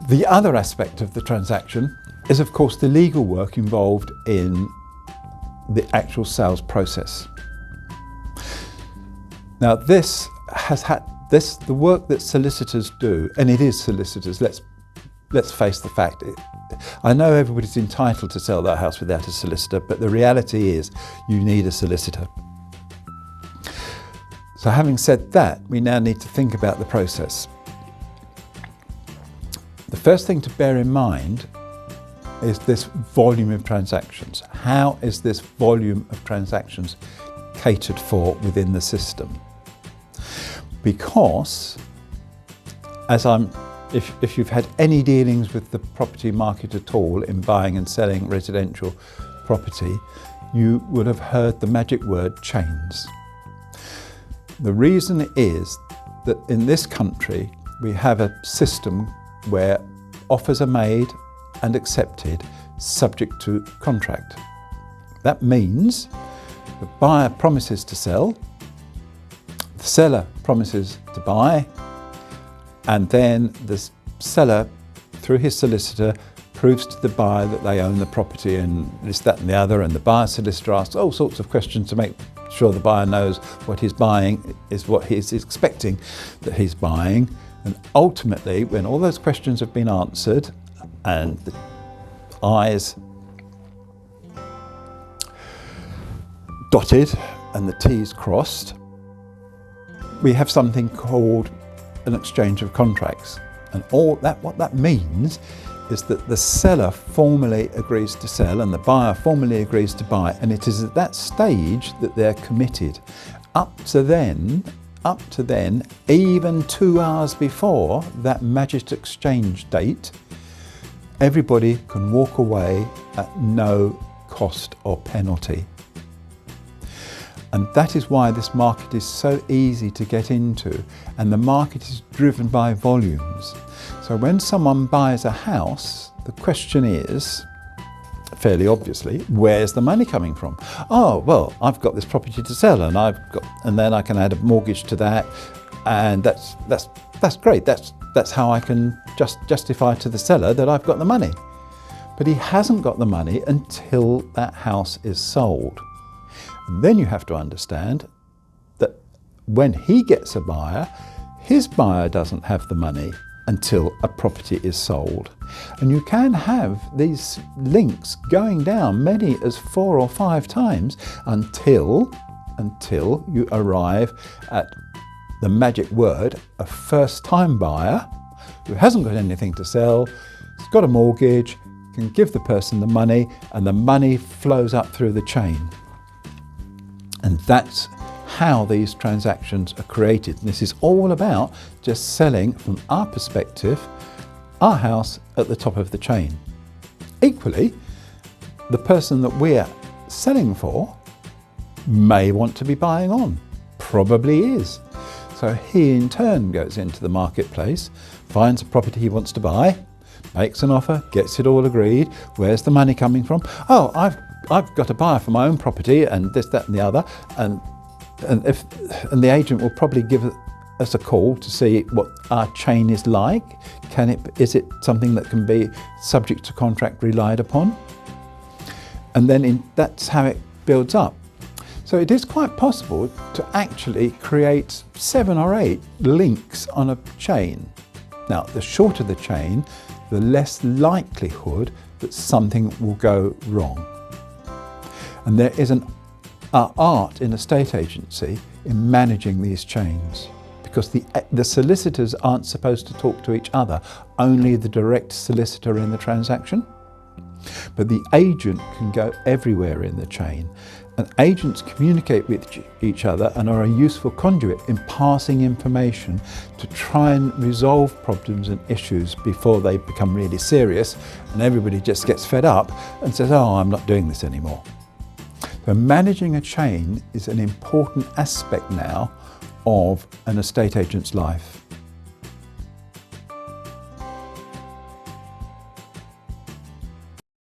The other aspect of the transaction is, of course, the legal work involved in the actual sales process. Now, the work that solicitors do, and it is solicitors, let's face the fact. I know everybody's entitled to sell their house without a solicitor, but the reality is you need a solicitor. So having said that, we now need to think about the process. The first thing to bear in mind is this volume of transactions. How is this volume of transactions catered for within the system? Because, if you've had any dealings with the property market at all in buying and selling residential property, you would have heard the magic word chains. The reason is that in this country, we have a system where offers are made and accepted subject to contract. That means the buyer promises to sell, the seller promises to buy, and then the seller, through his solicitor, proves to the buyer that they own the property and this, that and the other, and the buyer solicitor asks all sorts of questions to make sure the buyer knows what he's buying is what he's expecting that he's buying. And ultimately, when all those questions have been answered and the I's dotted and the T's crossed, we have something called an exchange of contracts. And what that means is that the seller formally agrees to sell and the buyer formally agrees to buy, and it is at that stage that they're committed. Up to then, even 2 hours before that magic exchange date, everybody can walk away at no cost or penalty. And that is why this market is so easy to get into, and the market is driven by volumes. So when someone buys a house, the question is, fairly obviously, where's the money coming from? Oh, well, I've got this property to sell, and then I can add a mortgage to that, and that's great. That's how I can justify to the seller that I've got the money. But he hasn't got the money until that house is sold. And then you have to understand that when he gets a buyer, his buyer doesn't have the money until a property is sold. And you can have these links going down many as 4 or 5 times until you arrive at the magic word, a first-time buyer who hasn't got anything to sell, has got a mortgage, can give the person the money, and the money flows up through the chain. And that's how these transactions are created. And this is all about just selling, from our perspective, our house at the top of the chain. Equally, the person that we're selling for may want to be buying on, probably is. So he in turn goes into the marketplace, finds a property he wants to buy, makes an offer, gets it all agreed. Where's the money coming from? Oh, I've got a buyer for my own property and this, that and the other. And the agent will probably give us a call to see what our chain is like. Is it something that can be subject to contract relied upon? And then that's how it builds up. So it is quite possible to actually create 7 or 8 links on a chain. Now, the shorter the chain, the less likelihood that something will go wrong. And there is an art in estate agency in managing these chains, because the solicitors aren't supposed to talk to each other, only the direct solicitor in the transaction. But the agent can go everywhere in the chain, and agents communicate with each other and are a useful conduit in passing information to try and resolve problems and issues before they become really serious and everybody just gets fed up and says, oh, I'm not doing this anymore. So managing a chain is an important aspect now of an estate agent's life.